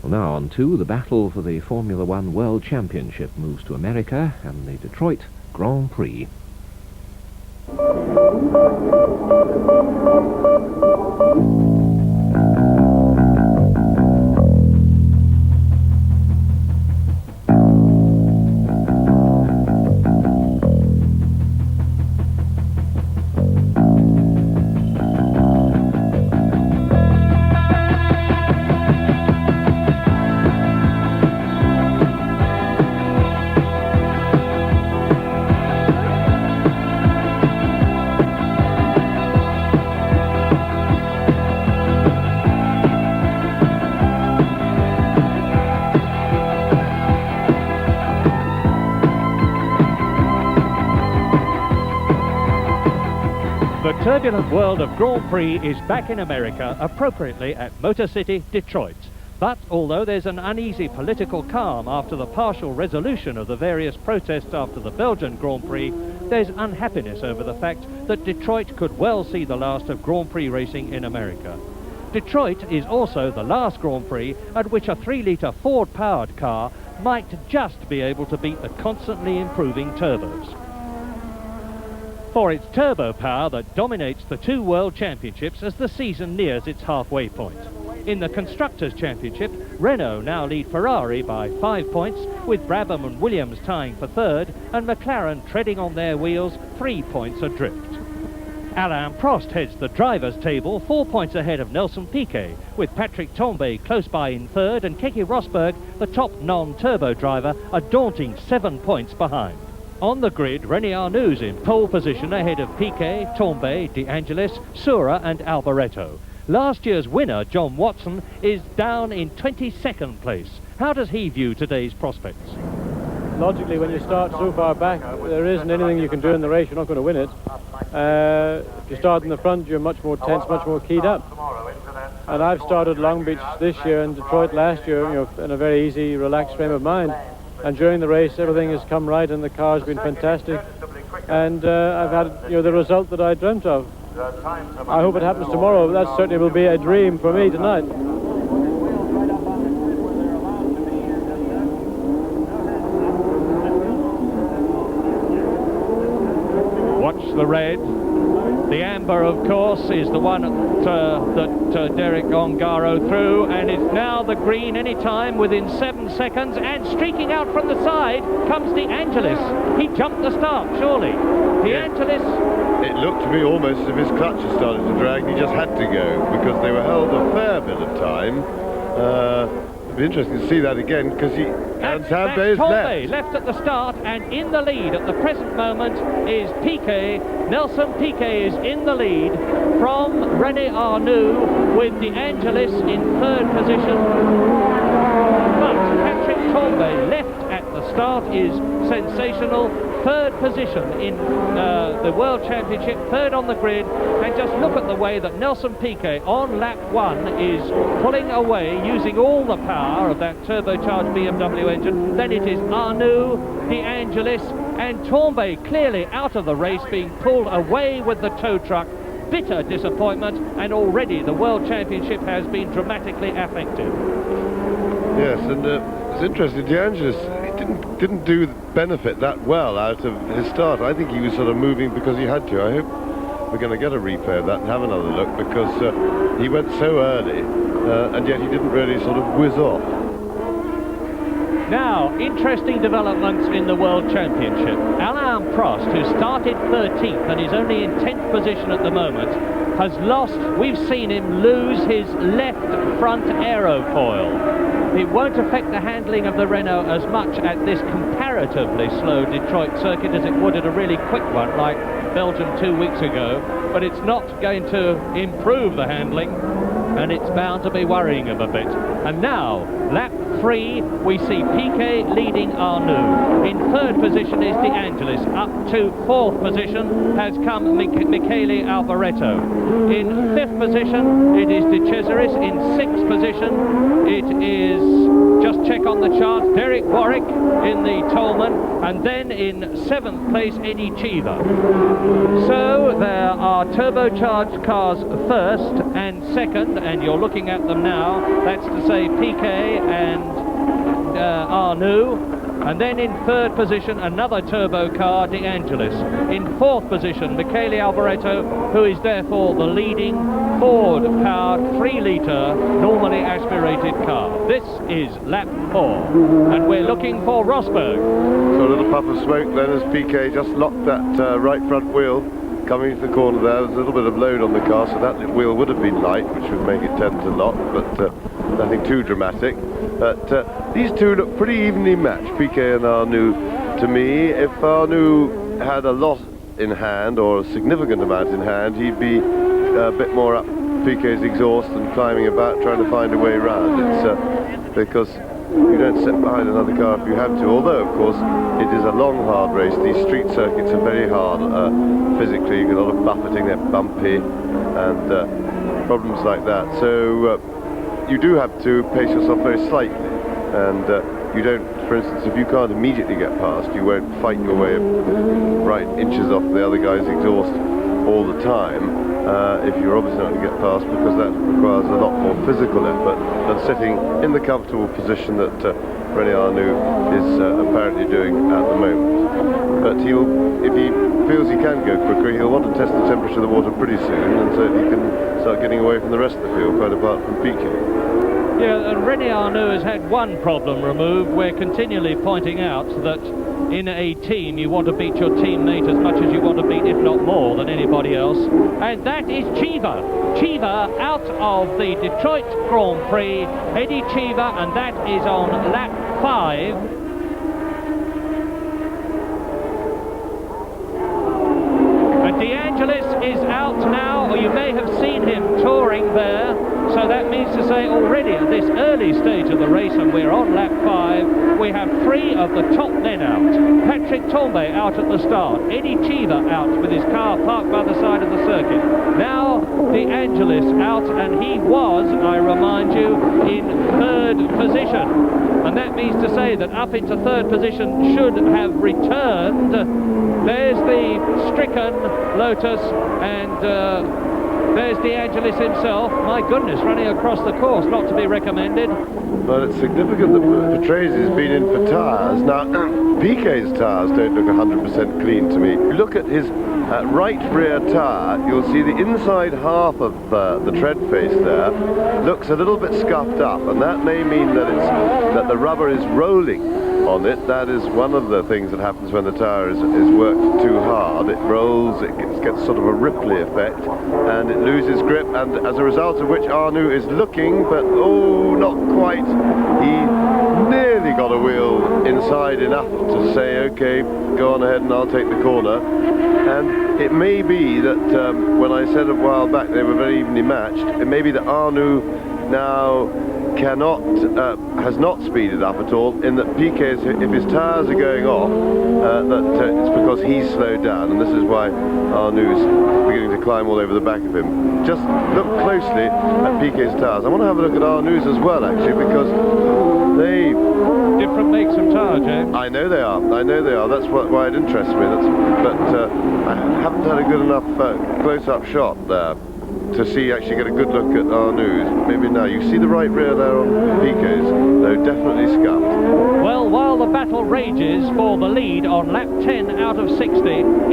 Well, now on to the battle for the Formula One World Championship moves to America and the Detroit Grand Prix. The turbulent world of Grand Prix is back in America, appropriately at Motor City, Detroit. But although there's an uneasy political calm after the partial resolution of the various protests after the Belgian Grand Prix, there's unhappiness over the fact that Detroit could well see the last of Grand Prix racing in America. Detroit is also the last Grand Prix at which a 3-litre Ford-powered car might just be able to beat the constantly improving turbos. For its turbo power that dominates the two World Championships as the season nears its halfway point. In the Constructors' Championship, Renault now lead Ferrari by 5 points, with Brabham and Williams tying for third, and McLaren treading on their wheels 3 points adrift. Alain Prost heads the drivers' table 4 points ahead of Nelson Piquet, with Patrick Tambay close by in third and Keke Rosberg, the top non-turbo driver, a daunting 7 points behind. On the grid, René Arnoux in pole position ahead of Piquet, Tambay, De Angelis, Sura and Alboreto. Last year's winner, John Watson, is down in 22nd place. How does he view today's prospects? Logically, when you start so far back, there isn't anything you can do in the race. You're not going to win it. If you start in the front, you're much more tense, much more keyed up. And I've started Long Beach this year and Detroit last year, in a very easy, relaxed frame of mind. And during the race, everything has come right, and the car's been fantastic. And I've had, the result that I dreamt of. I hope it happens tomorrow. That certainly will be a dream for me tonight. Watch the red. The amber, of course, is the one that Derek Ongaro threw, and it's now the green any time within 7 seconds, and streaking out from the side comes De Angelis. He jumped the start, surely. De Angelis. It looked to me almost as if his clutch had started to drag, and he just had to go, because they were held a fair bit of time. It'd be interesting to see that again, because Tambay is left at the start, and in the lead at the present moment is Piquet. Nelson Piquet is in the lead from René Arnoux, with De Angelis in third position. But Patrick Tambay, left at the start, is sensational. Third position in the World Championship, third on the grid, and just look at the way that Nelson Piquet on lap 1 is pulling away, using all the power of that turbocharged BMW engine. Then it is Arnoux, De Angelis, and Tambay clearly out of the race, being pulled away with the tow truck. Bitter disappointment, and already the World Championship has been dramatically affected. Yes, and it's interesting, De Angelis, he didn't do benefit that well out of his start. I think he was sort of moving because he had to. I hope we're going to get a replay of that and have another look, because he went so early, and yet he didn't really sort of whiz off. Now, interesting developments in the World Championship. Alain Prost, who started 13th and is only in 10th position at the moment, has lost, we've seen him lose his left front aerofoil. It won't affect the handling of the Renault as much at this comparatively slow Detroit circuit as it would at a really quick one like Belgium 2 weeks ago, but it's not going to improve the handling, and it's bound to be worrying him a bit. And now, lap 3, we see Piquet leading Arnoux. In third position is De Angelis, up to 4th position has come Michele Alboreto. In 5th position, it is De Cesaris. In 6th position, it is, just check on the chart, Derek Warwick in the Tolman, and then in 7th place, Eddie Cheever. So there are turbocharged cars 1st and 2nd, and you're looking at them now. That's to say Piquet and Arnoux. And then in 3rd position, another turbo car, De Angelis. In 4th position, Michele Alboreto, who is therefore the leading Ford-powered 3-litre, normally aspirated car. This is lap 4, and we're looking for Rosberg. So a little puff of smoke then as Piquet just locked that right front wheel. Coming into the corner there, there's a little bit of load on the car, so that wheel would have been light, which would make it tend to lock, but nothing too dramatic. But these two look pretty evenly matched, Piquet and Arnoux, to me. If Arnoux had a lot in hand, or a significant amount in hand, he'd be a bit more up Piquet's exhaust and climbing about, trying to find a way around. It's because you don't sit behind another car if you have to, although of course it is a long hard race. These street circuits are very hard physically. You get a lot of buffeting, they're bumpy and problems like that, so you do have to pace yourself very slightly, and you don't, for instance, if you can't immediately get past, you won't fight your way right inches off the other guy's exhaust all the time. If you're obviously not going to get past, because that requires a lot more physical effort than sitting in the comfortable position that René Arnoux is apparently doing at the moment. But if he feels he can go quicker, he'll want to test the temperature of the water pretty soon, and so he can start getting away from the rest of the field, quite apart from Piquet. Yeah, and René Arnoux has had one problem removed. We're continually pointing out that in a team you want to beat your teammate as much as you want to beat, if not more, than anybody else. And that is Cheever. Cheever out of the Detroit Grand Prix, Eddie Cheever, and that is on lap 5. And De Angelis is out now, or you may have seen him touring there. So that means to say already at this early stage of the race, and we're on lap 5, we have 3 of the top men out. Patrick Tambay out at the start, Eddie Cheever out with his car parked by the side of the circuit. Now De Angelis out, and he was, I remind you, in 3rd position. And that means to say that up into 3rd position should have returned. There's the stricken Lotus, and there's De Angelis himself. My goodness, running across the course, not to be recommended. But it's significant that Patrese has been in for tyres. Now, Piquet's tyres don't look 100% clean to me. If you look at his right rear tyre, you'll see the inside half of the tread face there looks a little bit scuffed up, and that may mean that the rubber is rolling on it. That is one of the things that happens when the tyre is worked too hard. It rolls, it gets sort of a ripply effect, and it loses grip, and as a result of which Arnoux is looking, but oh, not quite. He nearly got a wheel inside enough to say, okay, go on ahead and I'll take the corner. And it may be that when I said a while back they were very evenly matched, it may be that Arnoux now has not speeded up at all, in that Piquet, if his tyres are going off, it's because he's slowed down, and this is why Arnoux is beginning to climb all over the back of him. Just look closely at Piquet's tyres. I want to have a look at Arnoux as well, actually, because they... Different makes of tyre, James. I know they are. That's why it interests me. But I haven't had a good enough close-up shot there to actually get a good look at Arnoux. Maybe now. You see the right rear there on Piquet's, though definitely scuffed. Well, while the battle rages for the lead on lap 10 out of 60,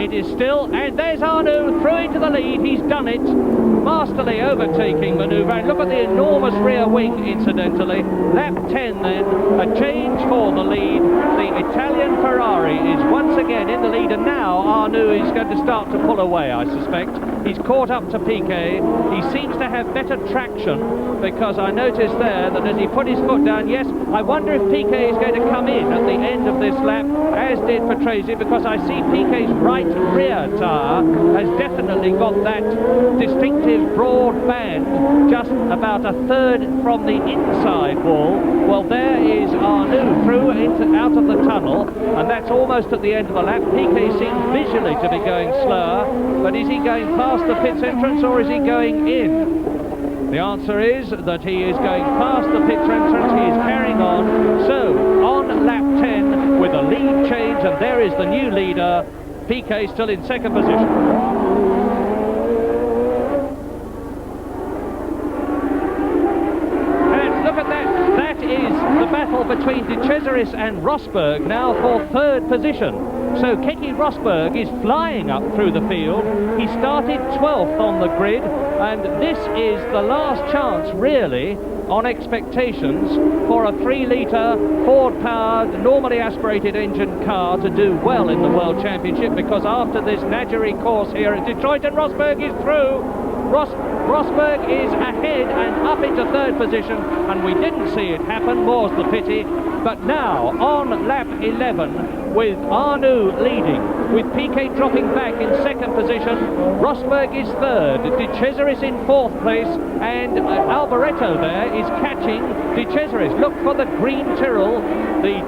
it is still, and there's Arnoux through into the lead. He's done it. Masterly overtaking manoeuvre, and look at the enormous rear wing, incidentally. Lap 10 then, a change for the lead. The Italian Ferrari is once again in the lead, and now Arnoux is going to start to pull away, I suspect. He's caught up to Piquet. He seems to have better traction, because I noticed there that as he put his foot down, yes, I wonder if Piquet is going to come in at the end of this lap, as did Patrese, because I see Piquet's right rear tyre has definitely got that distinctive broad band just about a third from the inside wall. Well, there is Arnoux through out of the tunnel, and that's almost at the end of the lap. Piquet seems visually to be going slower, but is he going past the pits entrance or is he going in? The answer is that he is going past the pits entrance. He is carrying on. So on lap 10 with a lead change, and there is the new leader. Piquet still in second position. And look at that. That is the battle between De Cesaris and Rosberg now for third position. So Keke Rosberg is flying up through the field. He started 12th on the grid, and this is the last chance, really, on expectations for a 3-litre Ford-powered, normally aspirated engine car to do well in the World Championship, because after this Nadgerry course here at Detroit, and Rosberg is through. Rosberg is ahead and up into third position, and we didn't see it happen, more's the pity. But now, on lap 11, with Arnoux leading, with Piquet dropping back in second position, Rosberg is third, De Cesaris in fourth place, and Alboreto there is catching De Cesaris. Look for the green Tyrrell, the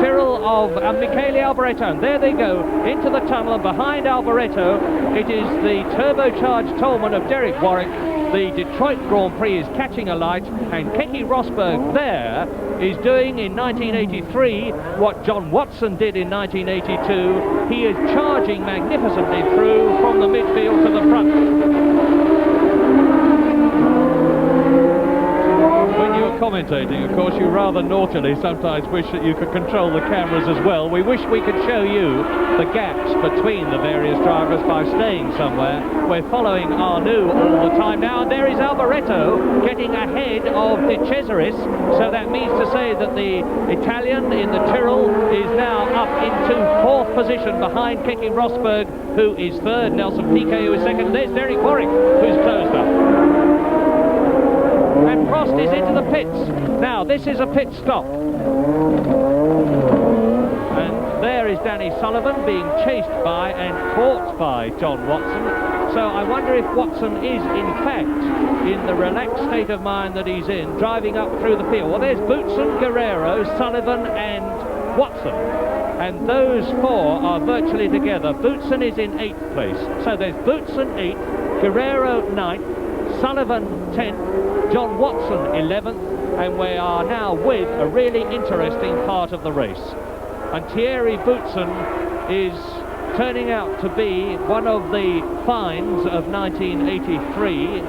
Tyrrell of Michele Alboreto, and there they go into the tunnel, and behind Alboreto it is the turbocharged Tolman of Derek Warwick. The Detroit Grand Prix is catching a light, and Keke Rosberg there is doing in 1983 what John Watson did in 1982. He is charging magnificently through from the midfield to the front. When you're commentating, of course, you rather naughtily sometimes wish that you could control the cameras as well. We wish we could show you the gaps between the various drivers by staying somewhere. We're following Arnoux all the time now, and there is Alboreto getting ahead of De Cesaris, so that means to say that the Italian in the Tyrrell is now up into fourth position behind Keke Rosberg, who is third, Nelson Piquet, who is second. There's Derek Warwick, who's closed up. And Prost is into the pits. Now, this is a pit stop. And there is Danny Sullivan being chased by and caught by John Watson. So I wonder if Watson is, in fact, in the relaxed state of mind that he's in, driving up through the field. Well, there's Boutsen, Guerrero, Sullivan and Watson. And those four are virtually together. Boutsen is in 8th place. So there's Boutsen 8th, Guerrero 9th, Sullivan 10th, John Watson 11th, and we are now with a really interesting part of the race. And Thierry Boutsen is turning out to be one of the finds of 1983,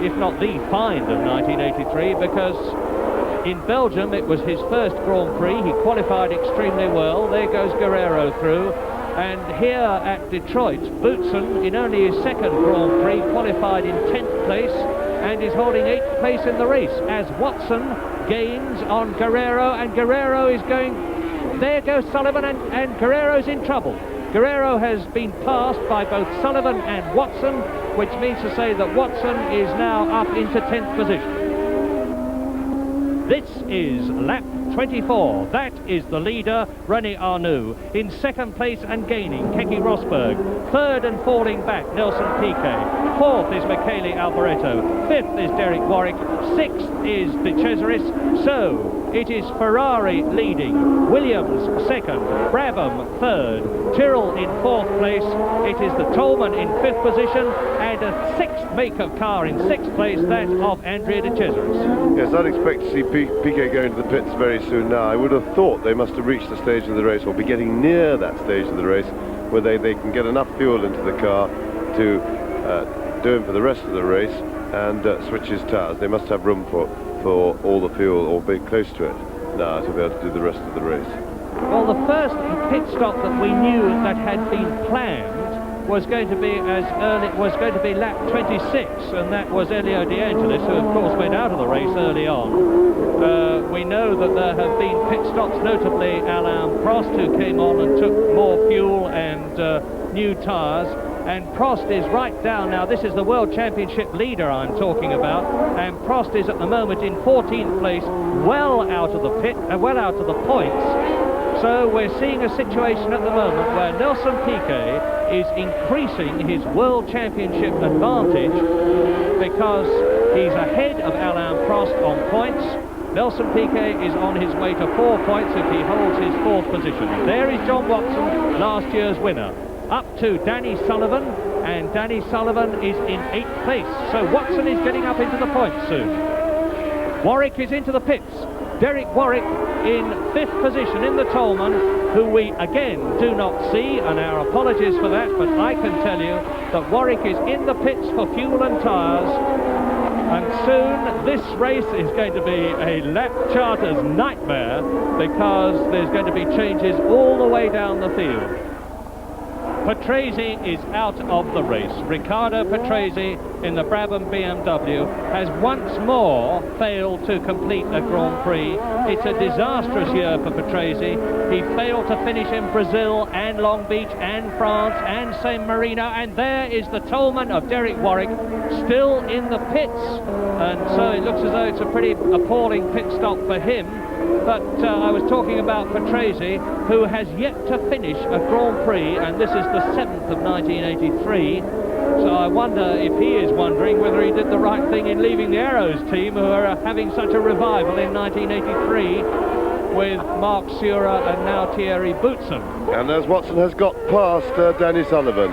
if not the find of 1983, because in Belgium it was his first Grand Prix. He qualified extremely well. There goes Guerrero through. And here at Detroit, Boutsen, in only his second Grand Prix, qualified in 10th place and is holding 8th place in the race, as Watson gains on Guerrero, and Guerrero is going... There goes Sullivan, and Guerrero's in trouble. Guerrero has been passed by both Sullivan and Watson, which means to say that Watson is now up into 10th position. This is lap 24. That is the leader, René Arnoux. In second place and gaining, Keke Rosberg. Third and falling back, Nelson Piquet. Fourth is Michele Alboreto. Fifth is Derek Warwick. Sixth is De Cesaris. So it is Ferrari leading, Williams second, Brabham third, Tyrrell in fourth place. It is the Tolman in fifth position, and a sixth make of car in sixth place, that of Andrea De Cesaris. Yes, I'd expect to see Piquet going to the pits very soon now. I would have thought they must have reached the stage of the race, or be getting near that stage of the race, where they can get enough fuel into the car to do him for the rest of the race and switch his tyres. They must have room for all the fuel, or be close to it now, to be able to do the rest of the race. Well, the first pit stop that we knew that had been planned was going to be lap 26, and that was Elio De Angelis, who of course went out of the race early on. We know that there have been pit stops, notably Alain Prost, who came on and took more fuel and new tyres. and Prost is right down now. This is the World Championship leader I'm talking about, and Prost is at the moment in 14th place, well out of the pit, well out of the points. So we're seeing a situation at the moment where Nelson Piquet is increasing his World Championship advantage because he's ahead of Alain Prost on points. Nelson Piquet is on his way to 4 points if he holds his 4th position. There is John Watson, last year's winner. Up to Danny Sullivan, and Danny Sullivan is in 8th place. So Watson is getting up into the points soon. Warwick is into the pits. Derek Warwick in 5th position in the Tolman, who we again do not see, and our apologies for that, but I can tell you that Warwick is in the pits for fuel and tyres, and soon this race is going to be a lap charter's nightmare because there's going to be changes all the way down the field. Patrese is out of the race. Riccardo Patrese in the Brabham BMW has once more failed to complete a Grand Prix. It's a disastrous year for Patrese. He failed to finish in Brazil and Long Beach and France and San Marino, and there is the Tolman of Derek Warwick still in the pits, and so it looks as though it's a pretty appalling pit stop for him. But I was talking about Patrese, who has yet to finish a Grand Prix, and this is the 7th of 1983. So I wonder if he is wondering whether he did the right thing in leaving the Arrows team, who are having such a revival in 1983 with Mark Sura and now Thierry Boutsen. And as Watson has got past Danny Sullivan.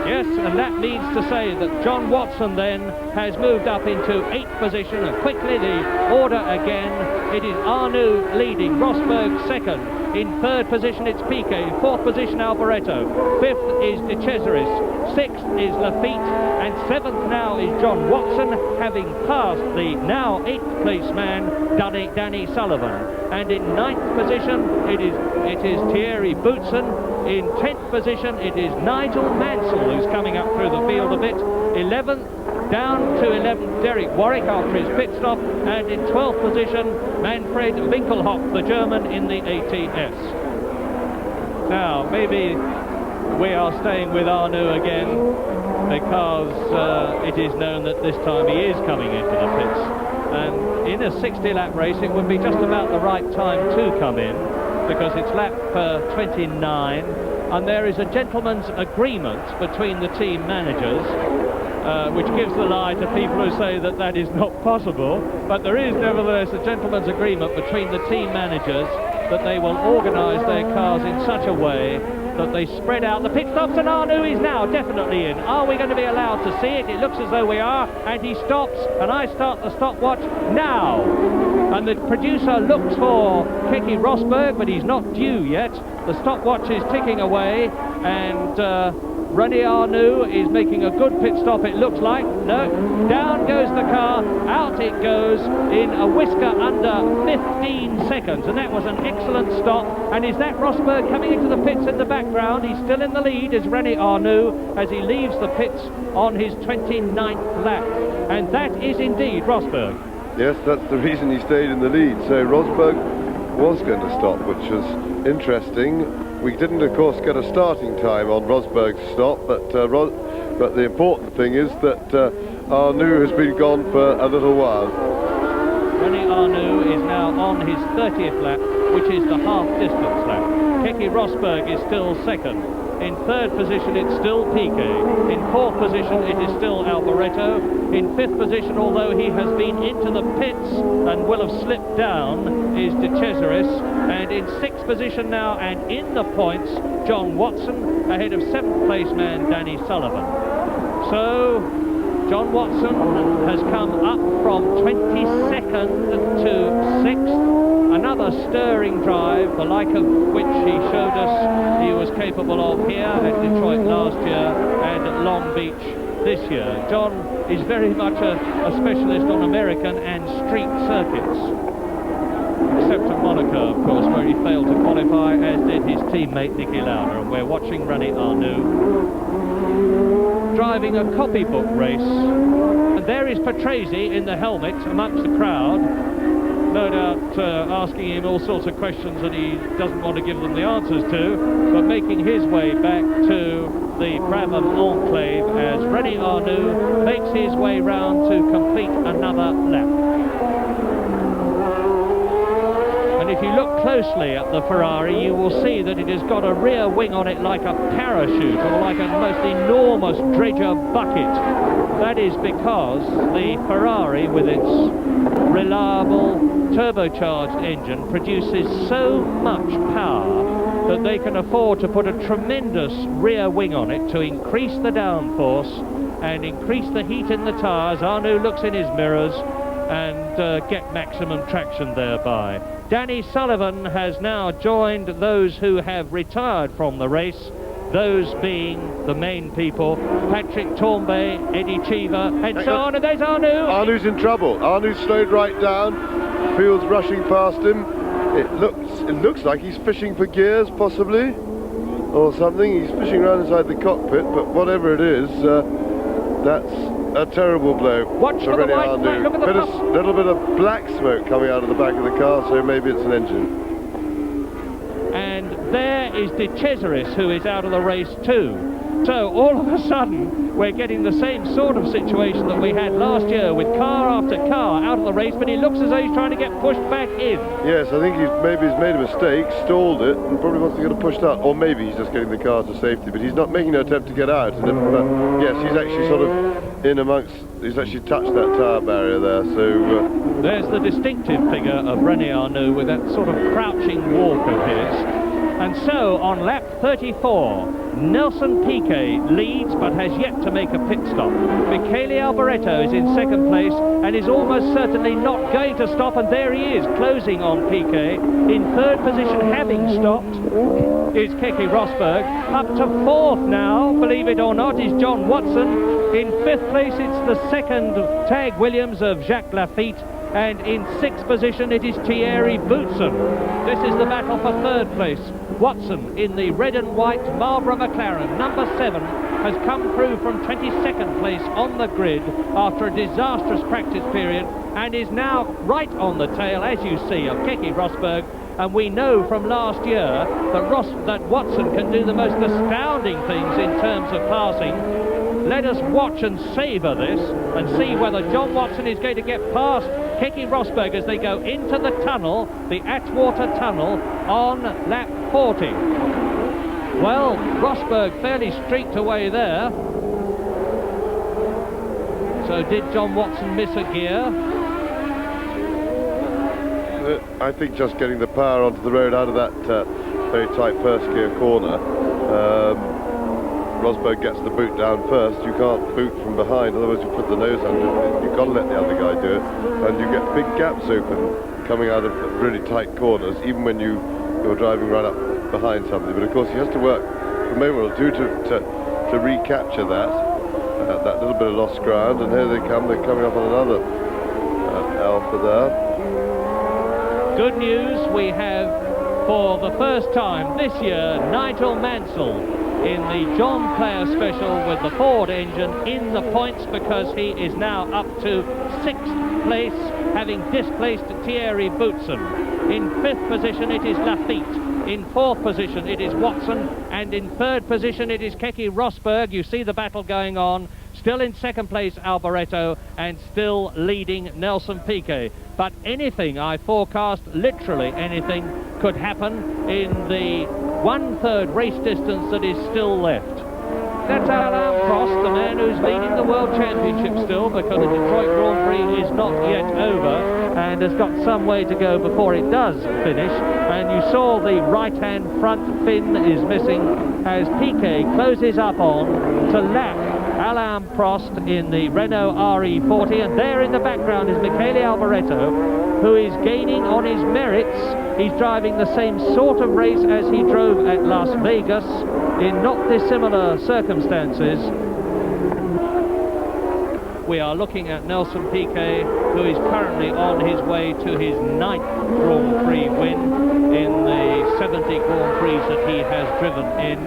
Yes, and that means to say that John Watson then has moved up into 8th position, and quickly the order again. It is Arnoux leading, Rosberg 2nd. In 3rd position it's Piquet, in 4th position Alboreto, 5th is De Cesaris, 6th is Lafitte, and 7th now is John Watson, having passed the now 8th place man Danny Sullivan. And in 9th position it is Thierry Boutsen. In 10th position it is Nigel Mansell, who's coming up through the field a bit. 11th, down to 11th, Derek Warwick after his pit stop, and in 12th position Manfred Winkelhock, the German in the ATS. Now maybe we are staying with Arnoux again because it is known that this time he is coming into the pits, and in a 60-lap race it would be just about the right time to come in because it's lap 29, and there is a gentleman's agreement between the team managers, which gives the lie to people who say that that is not possible, but there is nevertheless a gentleman's agreement between the team managers that they will organise their cars in such a way that they spread out the pit stops, and Arnoux is now definitely in. Are we going to be allowed to see it? It looks as though we are, and he stops, and I start the stopwatch now. And the producer looks for Keke Rosberg, but he's not due yet. The stopwatch is ticking away, and René Arnoux is making a good pit stop, it looks like. No, down goes the car, out it goes in a whisker under 15 seconds, and that was an excellent stop. And is that Rosberg coming into the pits in the background? He's still in the lead, is René Arnoux, as he leaves the pits on his 29th lap. And that is indeed Rosberg. Yes, that's the reason he stayed in the lead. So Rosberg was going to stop, which was interesting. We didn't, of course, get a starting time on Rosberg's stop, but the important thing is that Arnoux has been gone for a little while. René Arnoux is now on his 30th lap, which is the half-distance lap. Keke Rosberg is still 2nd. In 3rd position, it's still Piquet. In 4th position, it is still Alboreto. In 5th position, although he has been into the pits and will have slipped down, is De Cesaris. And in 6th position now, and in the points, John Watson, ahead of 7th place man Danny Sullivan. So John Watson has come up from 22nd to 6th. Another stirring drive, the like of which he showed us he was capable of here at Detroit last year and at Long Beach this year. John is very much a specialist on American and street circuits, except at Monaco, of course, where he failed to qualify, as did his teammate Niki Lauda. And we're watching René Arnoux driving a copybook race, and there is Patrese in the helmet amongst the crowd. no doubt asking him all sorts of questions that he doesn't want to give them the answers to, but making his way back to the Brabham enclave as René Arnoux makes his way round to complete another lap. And if you look closely at the Ferrari, you will see that it has got a rear wing on it like a parachute or like a most enormous dredger bucket. That is because the Ferrari, with its reliable turbocharged engine, produces so much power that they can afford to put a tremendous rear wing on it to increase the downforce and increase the heat in the tyres. Arnoux looks in his mirrors and get maximum traction thereby. Danny Sullivan has now joined those who have retired from the race, those being the main people, Patrick Tombay, Eddie Cheever, and so on, and there's Arnoux. Arnoux's in trouble. Arnoux slowed right down, Field's rushing past him. It looks like he's fishing for gears, possibly, or something. He's fishing around inside the cockpit, but whatever it is, that's a terrible blow. Watch for the white flag. Look at the little bit of black smoke coming out of the back of the car, so maybe it's an engine. And there is De Cesaris, who is out of the race too. So all of a sudden we're getting the same sort of situation that we had last year, with car after car out of the race, but he looks as though he's trying to get pushed back in. Yes, I think maybe he's made a mistake, stalled it, and probably wants to get it pushed out. Or maybe he's just getting the car to safety, but he's not making no attempt to get out. And if, yes, he's actually sort of in amongst, he's actually touched that tyre barrier there, so... There's the distinctive figure of René Arnoux with that sort of crouching walk of his. And so, on lap 34, Nelson Piquet leads but has yet to make a pit stop. Michele Alboreto is in second place and is almost certainly not going to stop, and there he is, closing on Piquet. In third position, having stopped, is Keke Rosberg. Up to fourth now, believe it or not, is John Watson. In fifth place, it's the second Tag Williams of Jacques Lafitte. And in sixth position, it is Thierry Boutsen. This is the battle for third place. Watson in the red and white Marlboro McLaren, number 7, has come through from 22nd place on the grid after a disastrous practice period and is now right on the tail, as you see, of Keke Rosberg. And we know from last year that Watson can do the most astounding things in terms of passing. Let us watch and savour this and see whether John Watson is going to get past Keke Rosberg as they go into the tunnel, the Atwater tunnel, on lap 40. Well, Rosberg fairly streaked away there. So did John Watson miss a gear? I think just getting the power onto the road out of that very tight first gear corner. Rosberg gets the boot down first. You can't boot from behind, otherwise you put the nose under. You've got to let the other guy do it, and you get big gaps open coming out of really tight corners, even when you're driving right up behind somebody. But of course he has to work for a moment or two to recapture that little bit of lost ground. And here they come. They're coming up on another Alpha there. Good news, we have for the first time this year Nigel Mansell in the John Player Special with the Ford engine in the points, because he is now up to 6th place, having displaced Thierry Boutsen. In 5th position it is Lafitte, in 4th position it is Watson, and in 3rd position it is Keke Rosberg. You see the battle going on. Still in 2nd place Alboreto, and still leading Nelson Piquet. But anything, I forecast, literally anything, could happen in the 1/3 race distance that is still left. That's Alain Prost, the man who's leading the World Championship still, because the Detroit Grand Prix is not yet over and has got some way to go before it does finish. And you saw the right-hand front fin is missing as Piquet closes up on to lap Alain Prost in the Renault RE40, and there in the background is Michele Alboreto, who is gaining on his merits. He's driving the same sort of race as he drove at Las Vegas in not dissimilar circumstances. We are looking at Nelson Piquet, who is currently on his way to his 9th Grand Prix win in the 70 Grand Prix that he has driven in.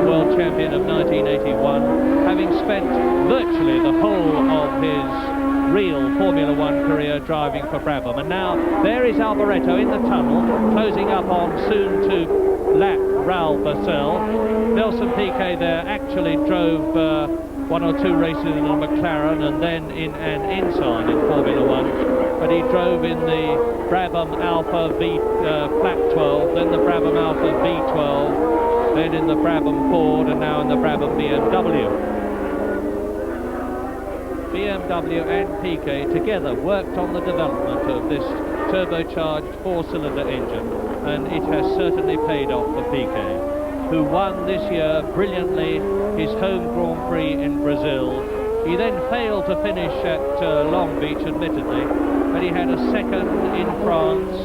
World champion of 1981, having spent virtually the whole of his real Formula One career driving for Brabham. And now there is Alboreto in the tunnel, closing up on soon to lap Raoul Barcel. Nelson Piquet there actually drove one or two races in a McLaren and then in an Ensign in Formula One. But he drove in the Brabham Alpha V Flat 12, then the Brabham Alpha V12, then in the Brabham Ford, and now in the Brabham BMW. BMW and Piquet together worked on the development of this turbocharged four-cylinder engine, and it has certainly paid off for Piquet, who won this year brilliantly his home Grand Prix in Brazil. He then failed to finish at Long Beach, admittedly, but he had a second in France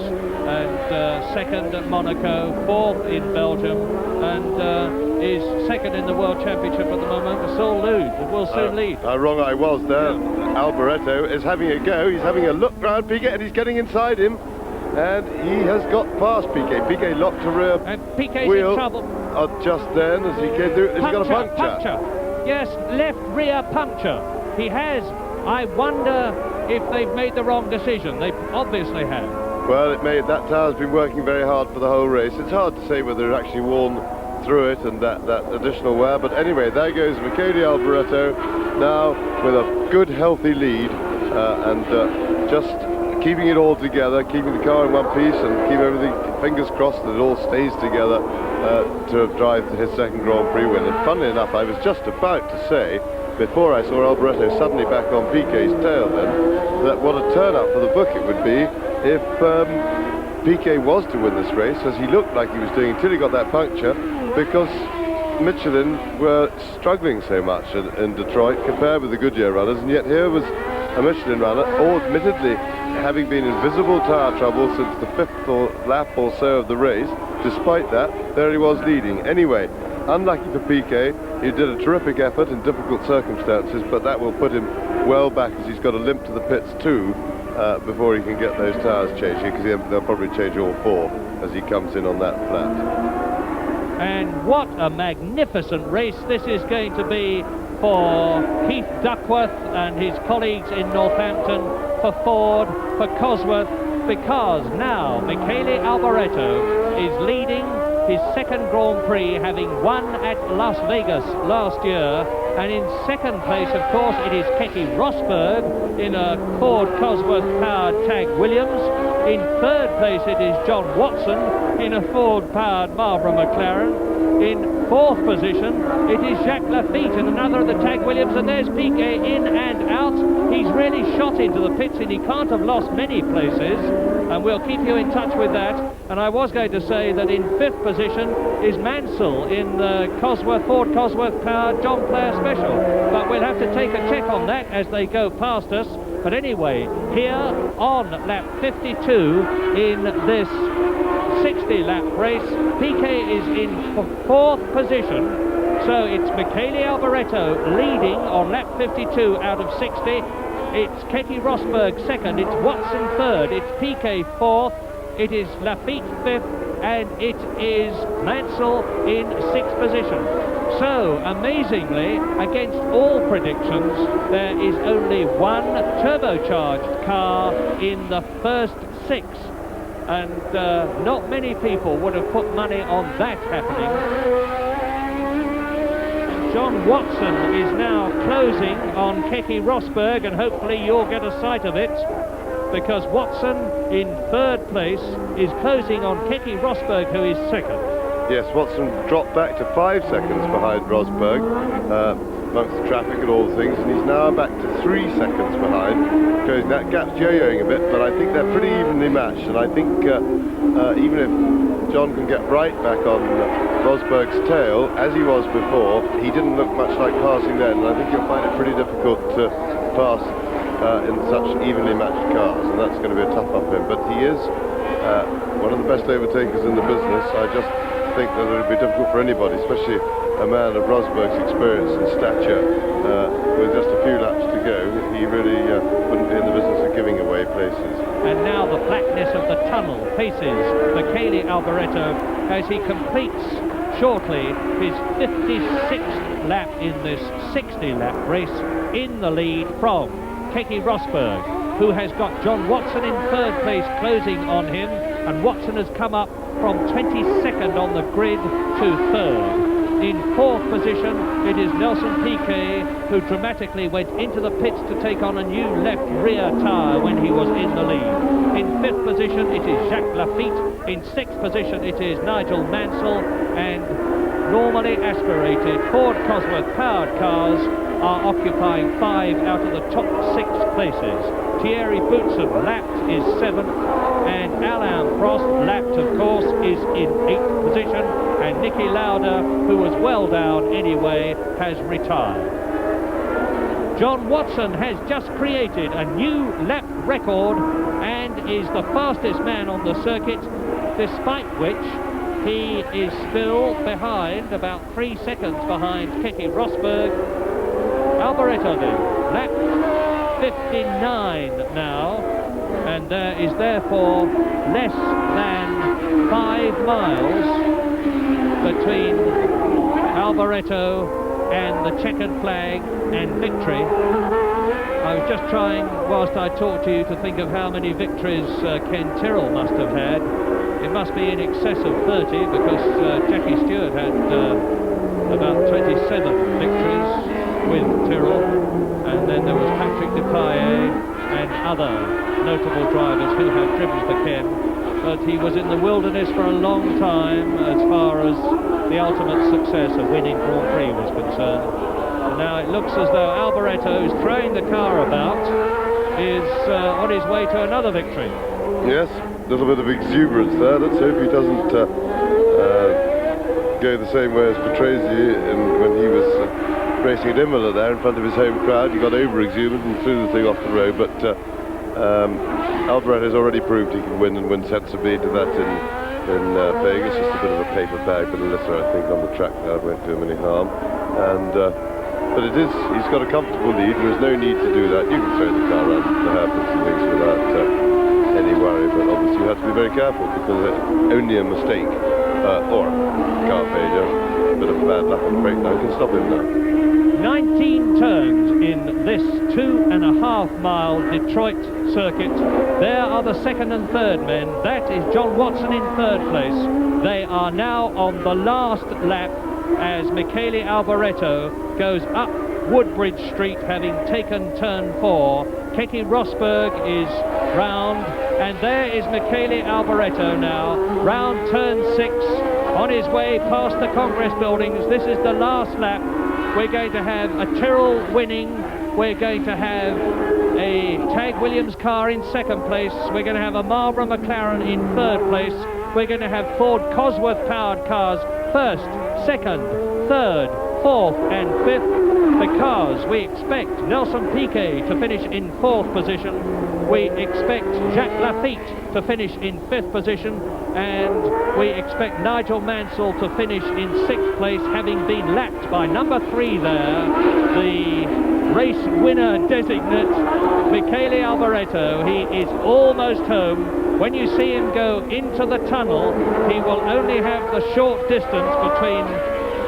and second at Monaco, fourth in Belgium, and is second in the World Championship at the moment. Will soon lead. How wrong I was there. Alboreto is having a go. He's having a look round Piquet and he's getting inside him. And he has got past Piquet. Piquet locked a rear Piquet's wheel in trouble. Just then as he came through. Has he got a puncture? Puncture. Yes, left rear puncture. He has. I wonder if they've made the wrong decision. They obviously have. Well, that tyre's been working very hard for the whole race. It's hard to say whether it actually worn through it and that additional wear, but anyway, there goes Michele Alboreto now with a good healthy lead and just keeping it all together, keeping the car in one piece and keep everything, fingers crossed that it all stays together to drive to his second Grand Prix win. And funnily enough, I was just about to say, before I saw Alboreto suddenly back on Piquet's tail then, that what a turn up for the book it would be if Piquet was to win this race, as he looked like he was doing until he got that puncture, because Michelin were struggling so much in Detroit compared with the Goodyear runners, and yet here was a Michelin runner, all admittedly having been in visible tyre trouble since the fifth lap or so of the race. Despite that, there he was leading. Anyway, unlucky for Piquet, he did a terrific effort in difficult circumstances, but that will put him well back as he's got a limp to the pits too before he can get those tyres changed, because they'll probably change all four as he comes in on that flat. And what a magnificent race this is going to be for Keith Duckworth and his colleagues in Northampton, for Ford, for Cosworth, because now Michele Alboreto is leading his second Grand Prix, having won at Las Vegas last year. And in second place, of course, it is Keke Rosberg in a Ford Cosworth-powered Tag Williams. In third place, it is John Watson in a Ford-powered Marlboro McLaren. In fourth position, it is Jacques Lafitte in another of the Tag Williams, and there's Piquet in and out. He's really shot into the pits, and he can't have lost many places, and we'll keep you in touch with that. And I was going to say that in fifth position is Mansell in the Ford Cosworth-powered John Player Special, but we'll have to take a check on that as they go past us. But anyway, here on lap 52 in this 60-lap race, Piquet is in fourth position, so it's Michele Alboreto leading on lap 52 out of 60. It's Keke Rosberg second, it's Watson third, it's Piquet fourth, it is Lafitte fifth, and it is Mansell in sixth position. So, amazingly, against all predictions, there is only one turbocharged car in the first six. And not many people would have put money on that happening. John Watson is now closing on Keke Rosberg, and hopefully you'll get a sight of it, because Watson in third place is closing on Keke Rosberg, who is second. Yes, Watson dropped back to 5 seconds behind Rosberg amongst the traffic and all the things, and he's now back to 3 seconds behind. That gap's yo-yoing a bit, but I think they're pretty evenly matched, and I think even if John can get right back on Rosberg's tail, as he was before, he didn't look much like passing then, and I think you'll find it pretty difficult to pass in such evenly matched cars, and that's going to be a tough up for him. But he is one of the best overtakers in the business. I just think that it would be difficult for anybody, especially a man of Rosberg's experience and stature, with just a few laps to go. He really wouldn't be in the business of giving away places. And now the blackness of the tunnel faces Michele Alboreto as he completes shortly his 56th lap in this 60-lap race, in the lead from Keke Rosberg, who has got John Watson in third place closing on him, and Watson has come up from 22nd on the grid to third. In fourth position, it is Nelson Piquet, who dramatically went into the pits to take on a new left rear tyre when he was in the lead. In fifth position, it is Jacques Lafitte. In sixth position, it is Nigel Mansell. And normally aspirated Ford Cosworth powered cars are occupying 5 out of the top 6 places. Thierry Boutsen, lapped, is 7th, and Alain Prost, lapped of course, is in 8th position, and Niki Lauda, who was well down anyway, has retired. John Watson has just created a new lap record and is the fastest man on the circuit, despite which he is still behind, about 3 seconds behind Keke Rosberg. Alboreto then, lap 59 now, and there is therefore less than 5 miles between Alboreto and the checkered flag and victory. I was just trying, whilst I talked to you, to think of how many victories Ken Tyrrell must have had. It must be in excess of 30, because Jackie Stewart had about 27 victories with Tyrrell, and then there was Patrick Depailler and other notable drivers who have driven for Ken, but he was in the wilderness for a long time as far as the ultimate success of winning Grand Prix was concerned. And now it looks as though Alboreto, who's throwing the car about, is on his way to another victory. Yes, a little bit of exuberance there. Let's hope he doesn't go the same way as Patrese when he was racing at Imola there in front of his home crowd. He got over-exuberant and threw the thing off the road, but Alboreto has already proved he can win, and win sensibly. Did that in Vegas, just a bit of a paper bag, but a litter, I think, on the track there. It won't do him any harm. And but he's got a comfortable lead. There is no need to do that. You can throw the car around the hairpins and things without any worry, but obviously you have to be very careful, because only a mistake or car failure, a bit of bad luck on the breakdown can stop him now. 19 turns in this 2.5 mile Detroit circuit. There are the second and third men. That is John Watson in third place. They are now on the last lap as Michele Alboreto goes up Woodbridge Street, having taken turn 4. Keke Rosberg is round, and there is Michele Alboreto now, round turn 6, on his way past the Congress buildings. This is the last lap. We're going to have a Tyrrell winning. We're going to have a Tag Williams car in second place. We're going to have a Marlboro McLaren in third place. We're going to have Ford Cosworth powered cars first, second, third, fourth and fifth, because we expect Nelson Piquet to finish in fourth position. We expect Jacques Lafitte to finish in fifth position, and we expect Nigel Mansell to finish in sixth place, having been lapped by number 3 there, the race winner designate, Michele Alboreto. He is almost home. When you see him go into the tunnel, he will only have the short distance between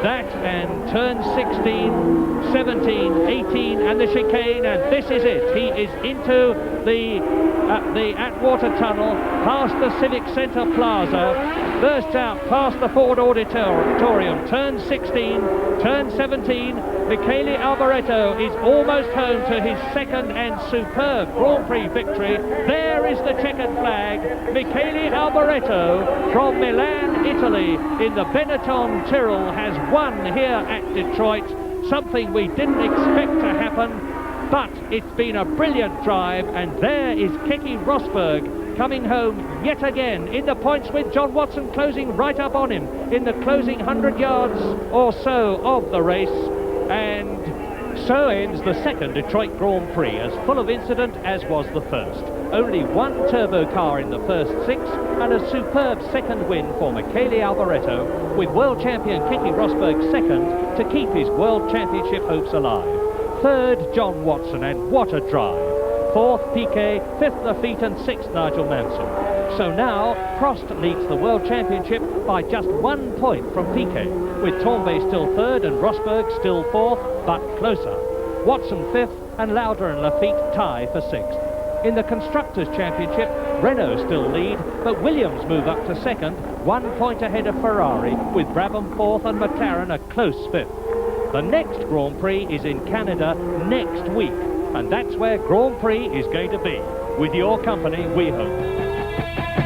that and turn 16, 17, 18 and the chicane, and this is it. He is into the Atwater Tunnel, past the Civic Centre Plaza, bursts out past the Ford Auditorium, turn 16, turn 17. Michele Alboreto is almost home to his second and superb Grand Prix victory. There is the checkered flag. Michele Alboreto from Milan, Italy, in the Benetton Tyrrell has won here at Detroit, something we didn't expect to happen. But it's been a brilliant drive, and there is Keke Rosberg coming home yet again in the points, with John Watson closing right up on him in the closing 100 yards or so of the race. And so ends the second Detroit Grand Prix, as full of incident as was the first. Only one turbo car in the first 6, and a superb second win for Michele Alboreto, with world champion Keke Rosberg second to keep his world championship hopes alive. Third, John Watson, and what a drive. Fourth, Piquet. Fifth, Lafitte, and sixth, Nigel Mansell. So now, Prost leads the World Championship by just 1 point from Piquet, with Tambay still third and Rosberg still fourth, but closer. Watson fifth, and Lauder and Lafitte tie for 6th. In the Constructors' Championship, Renault still lead, but Williams move up to 2nd, 1 point ahead of Ferrari, with Brabham 4th and McLaren a close 5th. The next Grand Prix is in Canada next week, and that's where Grand Prix is going to be. With your company, we hope.